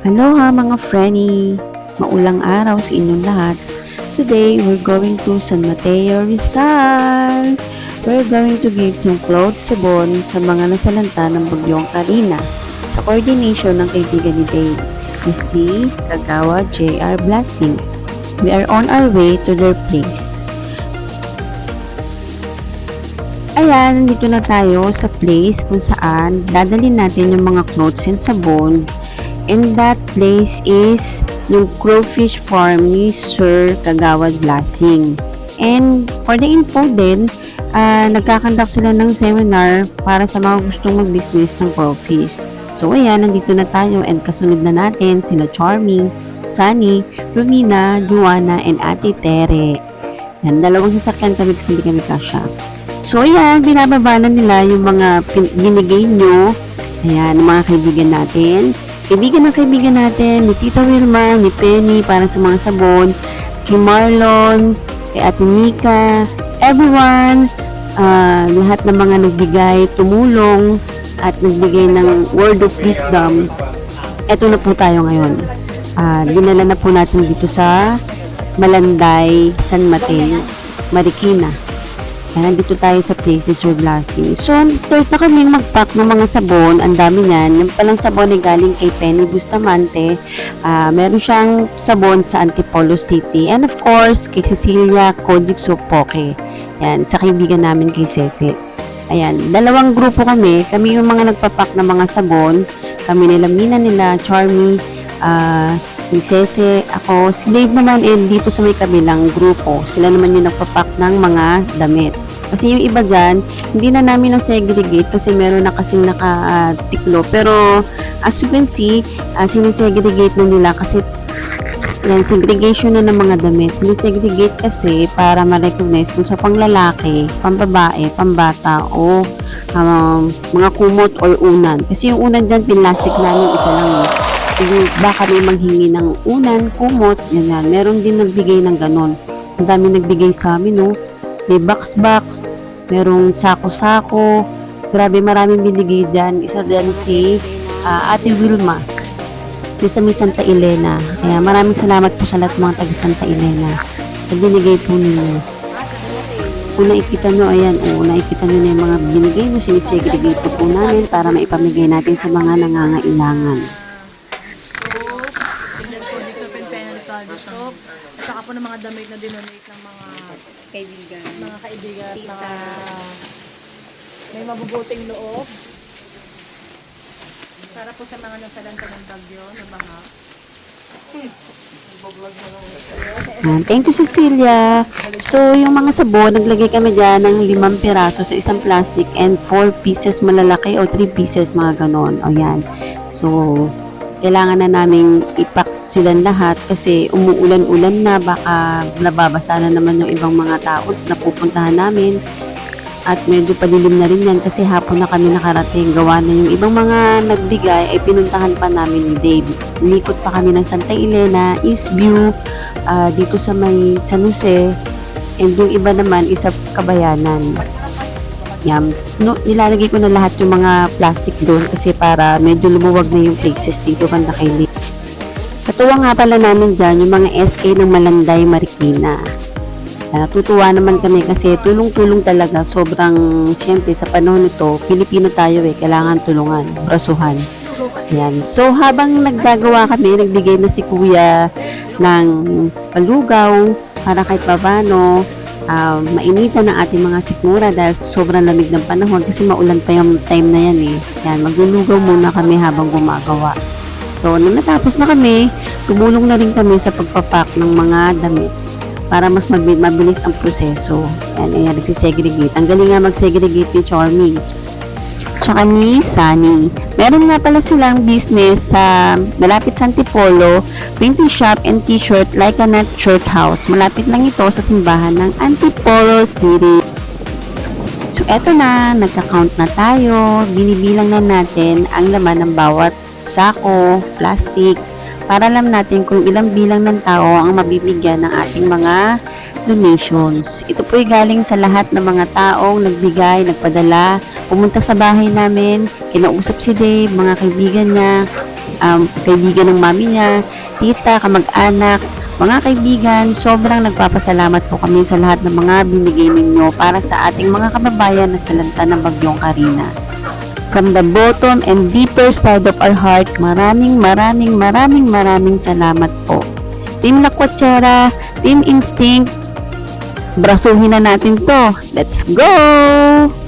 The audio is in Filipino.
Aloha mga frenny! Maulang araw sa inyong lahat. Today, we're going to San Mateo, Rizal. We're going to give some clothes sabon sa mga nasalanta ng bagyong Karina sa coordination ng kaibigan ni Dave, ni C. Kagawa J.R. Blasing. We are on our way to their place. Ayan, nandito na tayo sa place kung saan dadalhin natin yung mga clothes and sabon. And that place is yung Crowfish Farm ni Sir Kagawad Blasing. And for the info din, nagkakandak sila ng seminar para sa mga gustong mag-business ng crowfish. So ayan, nandito na tayo and kasunod na natin sila Charming, Sunny, Romina, Juana, and Ate Tere. Yan, dalawang sasakyan kami kasi hindi kami kasya. So ayan, binababa na nila yung mga binigay nyo. Ayan, mga kaibigan natin. Kaibigan natin, ni Tita Wilma, ni Penny para sa mga sabon, kay Marlon, kay Ate Mika, everyone, lahat ng mga nagbigay, tumulong, at nagbigay ng word of wisdom. Eto na po tayo ngayon. Dinala na po natin dito sa Malanday, San Mateo, Marikina. Nandito tayo sa places we're blasting. So, start na kami mag-pack ng mga sabon. Ang dami niyan. Yung palang sabon ay galing kay Penny Bustamante. Meron siyang sabon sa Antipolo City. And of course, kay Cecilia Kojic Poke. Yan, sa kaibigan namin kay Cece. Ayan, dalawang grupo kami. Kami yung mga nagpapak ng mga sabon. Kami nila Mina, nila Charmy, ni Cece, ako. Si Dave naman dito sa may kabilang grupo. Sila naman yung nagpapak ng mga damit. Kasi yung iba dyan, hindi na namin na-segregate kasi meron na kasing nakatiklo. Pero, as you can see, sinisegregate na nila kasi yan, segregation na ng mga damit. Sinisegregate kasi para ma-recognize kung sa panglalaki, pambabae, pambata, o mga kumot or unan. Kasi yung unan dyan, pinlastic namin isa lang eh. Baka may manghingi ng unan, kumot, yan. Meron din nagbigay ng ganon. Ang dami nagbigay sa amin, no? May box-box, merong sako-sako. Grabe, maraming binigay dyan. Isa dyan si Ate Wilma. Sa may Santa Elena. Kaya maraming salamat po sa lahat mga taga Santa Elena. Sa binigay po ninyo. Kung nakikita nyo, ayan, nakikita nyo na yung mga binigay mo, sinisegregate po namin para maipamigay natin sa mga nangangailangan. Soap, saka po ng mga damit na dinonate ng mga kaibigan at mga may mabubuting loob para po sa mga nasalanta ng bagyo na baha. Thank you, Cecilia. So, yung mga sabon, naglagay kami dyan ng 5 piraso sa isang plastic and 4 pieces malalaki o 3 pieces mga ganon. O yan. So, kailangan na namin ipak silang lahat kasi umuulan-ulan na, baka nababasa na naman yung ibang mga tao na pupuntahan namin at medyo padilim na rin yan kasi hapon na kami nakarating. Gawa na yung ibang mga nagbigay ay pinuntahan pa namin ni Dave. Likot pa kami ng Santa Elena, Eastview, dito sa may San Jose, and yung iba naman isa Kabayanan. Yan. No, nilalagay ko na lahat yung mga plastic doon kasi para medyo lumuwag na yung places dito banda kay Dave. Katuwa nga pala namin dyan yung mga SK ng Malanday, Marikina. Natutuwa naman kami kasi tulong-tulong talaga. Sobrang, siyempre sa panahon nito, Pilipino tayo kailangan tulungan, brasuhan. Yan. So habang naggagawa kami, nagbigay na si Kuya ng palugaw para kahit paano mainitan ang ating mga sikmura dahil sobrang lamig ng panahon kasi maulan pa yung time na yan eh. Yan, maglulugaw muna kami habang gumagawa. So, nung natapos na kami, tumulong na rin kami sa pagpapak ng mga damit para mas mabilis ang proseso. Yan, ayan, nagsisegregate. Ang galing nga mag-segregate ni Charming. Tsaka ni Sunny. Meron nga pala silang business sa malapit sa Antipolo, printing shop and t-shirt like a nut shirt house. Malapit lang ito sa simbahan ng Antipolo City. So, eto na, nagka-count na tayo. Binibilang na natin ang laman ng bawat sako, plastic, para alam natin kung ilang bilang ng tao ang mabibigyan ng ating mga donations. Ito po'y galing sa lahat ng mga taong nagbigay, nagpadala, pumunta sa bahay namin, kinausap si Dave, mga kaibigan niya, kaibigan ng mami niya, tita, kamag-anak, mga kaibigan, sobrang nagpapasalamat po kami sa lahat ng mga binigay ninyo para sa ating mga kababayan na salanta ng Bagyong Karina. From the bottom and deeper side of our heart, maraming salamat po. Team Lakwachera, Team Instinct, brasuhin na natin to. Let's go!